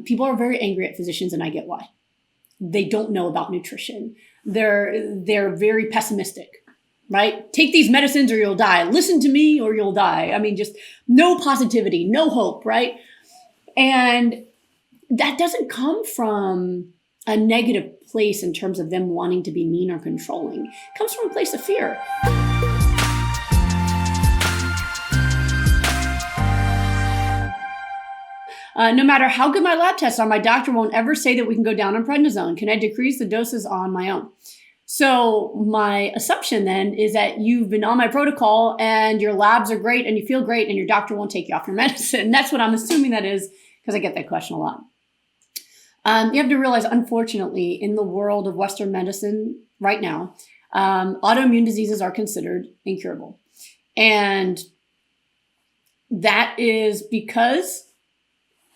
People are very angry at physicians, and I get why. They don't know about nutrition. They're very pessimistic, right? Take these medicines or you'll die. Listen to me or you'll die. I mean, just no positivity, no hope, right? And that doesn't come from a negative place in terms of them wanting to be mean or controlling. It comes from a place of fear. No matter how good my lab tests are, my doctor won't ever say that we can go down on prednisone. Can I decrease the doses on my own? So my assumption then is that you've been on my protocol and your labs are great and you feel great and your doctor won't take you off your medicine. That's what I'm assuming that is, because I get that question a lot. You have to realize, unfortunately, in the world of Western medicine right now, autoimmune diseases are considered incurable. And that is because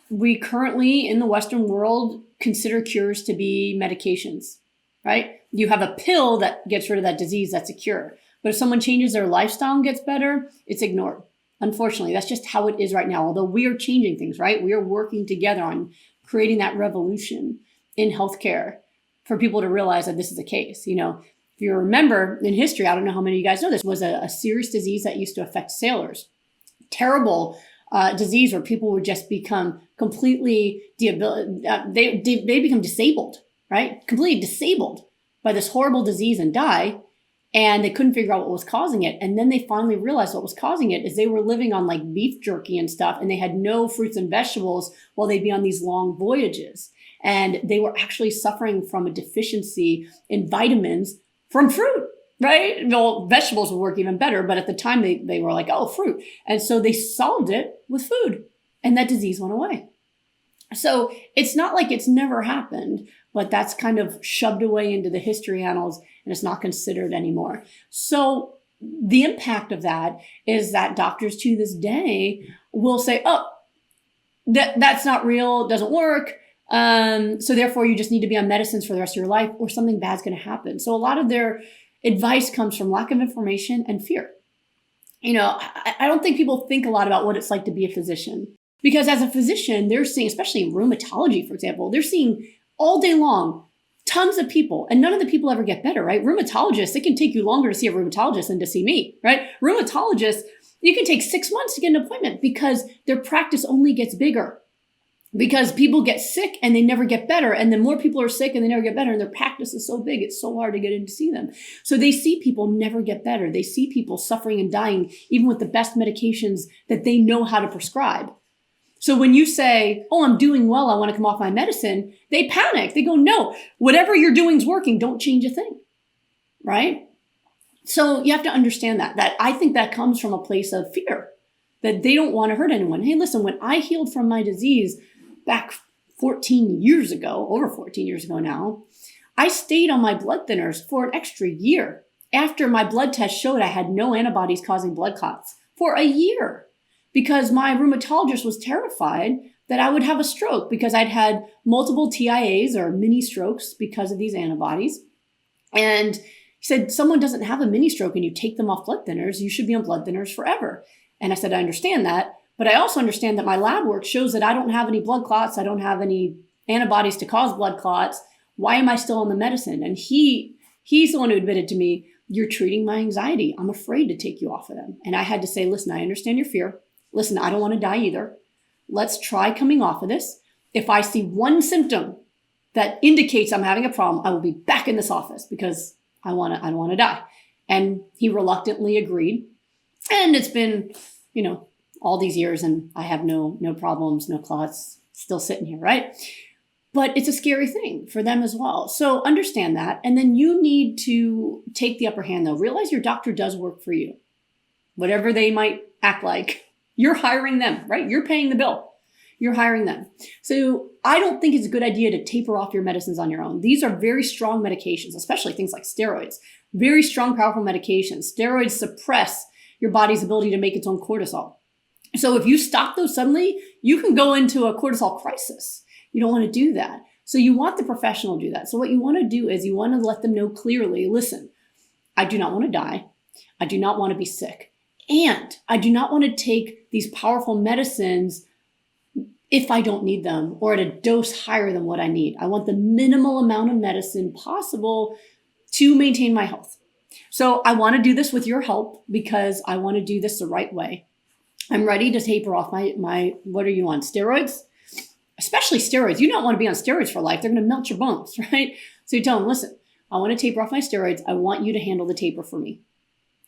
we currently in the Western world consider cures to be medications, right? You have a pill that gets rid of that disease, that's a cure. But if someone changes their lifestyle and gets better, it's ignored. Unfortunately, that's just how it is right now. Although we are changing things, right? We are working together on creating that revolution in healthcare for people to realize that this is the case. You know, if you remember in history, I don't know how many of you guys know this, was a serious disease that used to affect sailors. Terrible disease where people would just become completely, they become disabled, right? Completely disabled by this horrible disease and die. And they couldn't figure out what was causing it. And then they finally realized what was causing it is they were living on like beef jerky and stuff. And they had no fruits and vegetables while they'd be on these long voyages. And they were actually suffering from a deficiency in vitamins from fruit. Right? Well, vegetables would work even better, but at the time they were like, oh, fruit. And so they solved it with food and that disease went away. So it's not like it's never happened, but that's kind of shoved away into the history annals and it's not considered anymore. So the impact of that is that doctors to this day will say, oh, that's not real, it doesn't work. So therefore you just need to be on medicines for the rest of your life or something bad's going to happen. So a lot of their advice comes from lack of information and fear. You know, I don't think people think a lot about what it's like to be a physician. Because as a physician, they're seeing, especially in rheumatology, for example, they're seeing all day long tons of people, and none of the people ever get better, right? Rheumatologists, it can take you longer to see a rheumatologist than to see me, right? Rheumatologists, you can take 6 months to get an appointment because their practice only gets bigger. Because people get sick and they never get better. And then more people are sick and they never get better. And their practice is so big, it's so hard to get in to see them. So they see people never get better. They see people suffering and dying, even with the best medications that they know how to prescribe. So when you say, oh, I'm doing well, I want to come off my medicine, they panic. They go, no, whatever you're doing is working. Don't change a thing, right? So you have to understand that I think that comes from a place of fear, that they don't want to hurt anyone. Hey, listen, when I healed from my disease back 14 years ago, over 14 years ago now, I stayed on my blood thinners for an extra year after my blood test showed I had no antibodies causing blood clots for a year. Because my rheumatologist was terrified that I would have a stroke because I'd had multiple TIAs or mini strokes because of these antibodies. And he said, someone doesn't have a mini stroke and you take them off blood thinners, you should be on blood thinners forever. And I said, I understand that, but I also understand that my lab work shows that I don't have any blood clots. I don't have any antibodies to cause blood clots. Why am I still on the medicine? And he's the one who admitted to me, you're treating my anxiety. I'm afraid to take you off of them. And I had to say, listen, I understand your fear. Listen, I don't want to die either. Let's try coming off of this. If I see one symptom that indicates I'm having a problem, I will be back in this office because I don't want to die. And he reluctantly agreed. And it's been, all these years and I have no problems, no clots, still sitting here, right? But it's a scary thing for them as well. So understand that. And then you need to take the upper hand though. Realize your doctor does work for you. Whatever they might act like. You're hiring them, right? You're paying the bill. You're hiring them. So I don't think it's a good idea to taper off your medicines on your own. These are very strong medications, especially things like steroids. Very strong, powerful medications. Steroids suppress your body's ability to make its own cortisol. So if you stop those suddenly, you can go into a cortisol crisis. You don't want to do that. So you want the professional to do that. So what you want to do is you want to let them know clearly, listen, I do not want to die. I do not want to be sick. And I do not want to take these powerful medicines if I don't need them or at a dose higher than what I need. I want the minimal amount of medicine possible to maintain my health. So I want to do this with your help because I want to do this the right way. I'm ready to taper off my what are you on, steroids? Especially steroids. You don't want to be on steroids for life. They're going to melt your bones, right? So you tell them, listen, I want to taper off my steroids. I want you to handle the taper for me.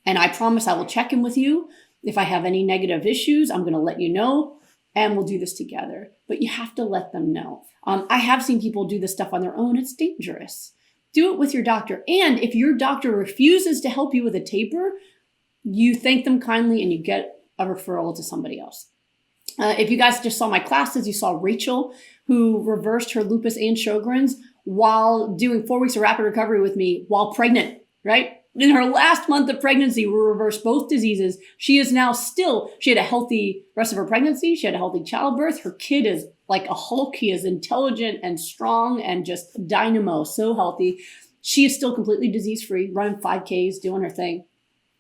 And I promise I will check in with you. If I have any negative issues, I'm going to let you know and we'll do this together. But you have to let them know. I have seen people do this stuff on their own. It's dangerous. Do it with your doctor. And if your doctor refuses to help you with a taper, you thank them kindly and you get a referral to somebody else. If you guys just saw my classes, you saw Rachel, who reversed her lupus and Sjogren's while doing 4 weeks of rapid recovery with me while pregnant, right? In her last month of pregnancy, we reversed both diseases. She is now she had a healthy rest of her pregnancy. She had a healthy childbirth. Her kid is like a Hulk. He is intelligent and strong and just dynamo, so healthy. She is still completely disease-free, running 5Ks, doing her thing,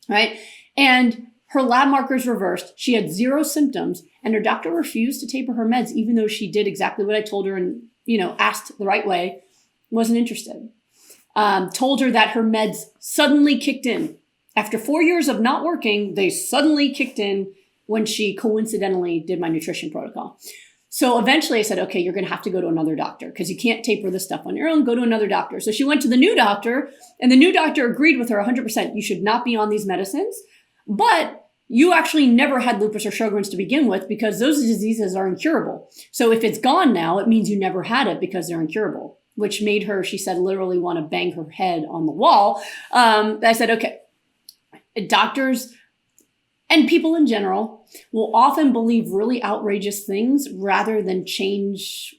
right? And her lab markers reversed. She had 0 symptoms, and her doctor refused to taper her meds, even though she did exactly what I told her and, asked the right way, wasn't interested. Told her that her meds suddenly kicked in. After 4 years of not working, they suddenly kicked in when she coincidentally did my nutrition protocol. So eventually I said, okay, you're going to have to go to another doctor because you can't taper this stuff on your own. Go to another doctor. So she went to the new doctor, and the new doctor agreed with her 100%. You should not be on these medicines, but you actually never had lupus or Sjogren's to begin with because those diseases are incurable. So if it's gone now, it means you never had it because they're incurable, which made her, she said, literally want to bang her head on the wall. I said, okay, doctors and people in general will often believe really outrageous things rather than change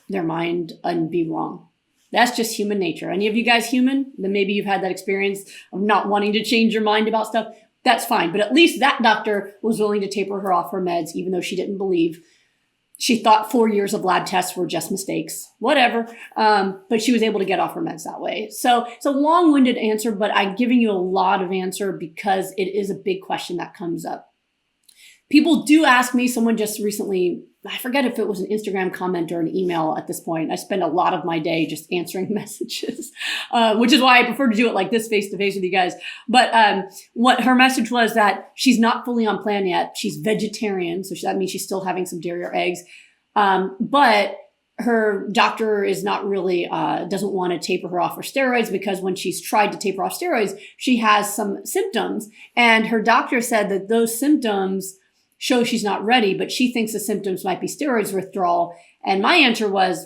their mind and be wrong. That's just human nature. Any of you guys human? Then maybe you've had that experience of not wanting to change your mind about stuff. That's fine. But at least that doctor was willing to taper her off her meds, even though she didn't believe. She thought 4 years of lab tests were just mistakes, whatever. But she was able to get off her meds that way. So it's a long-winded answer, but I'm giving you a lot of answer because it is a big question that comes up. People do ask me, someone just recently, I forget if it was an Instagram comment or an email at this point. I spend a lot of my day just answering messages, which is why I prefer to do it like this face-to-face with you guys. But what her message was that she's not fully on plan yet. She's vegetarian, so that means she's still having some dairy or eggs. But her doctor is not really, doesn't want to taper her off her steroids because when she's tried to taper off steroids, she has some symptoms. And her doctor said that those symptoms show she's not ready, but she thinks the symptoms might be steroids withdrawal. And my answer was,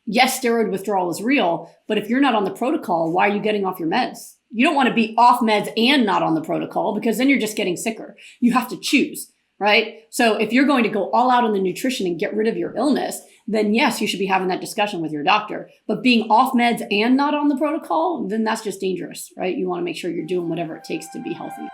yes, steroid withdrawal is real, but if you're not on the protocol, why are you getting off your meds? You don't want to be off meds and not on the protocol because then you're just getting sicker. You have to choose, right? So if you're going to go all out on the nutrition and get rid of your illness, then yes, you should be having that discussion with your doctor. But being off meds and not on the protocol, then that's just dangerous, right? You want to make sure you're doing whatever it takes to be healthy.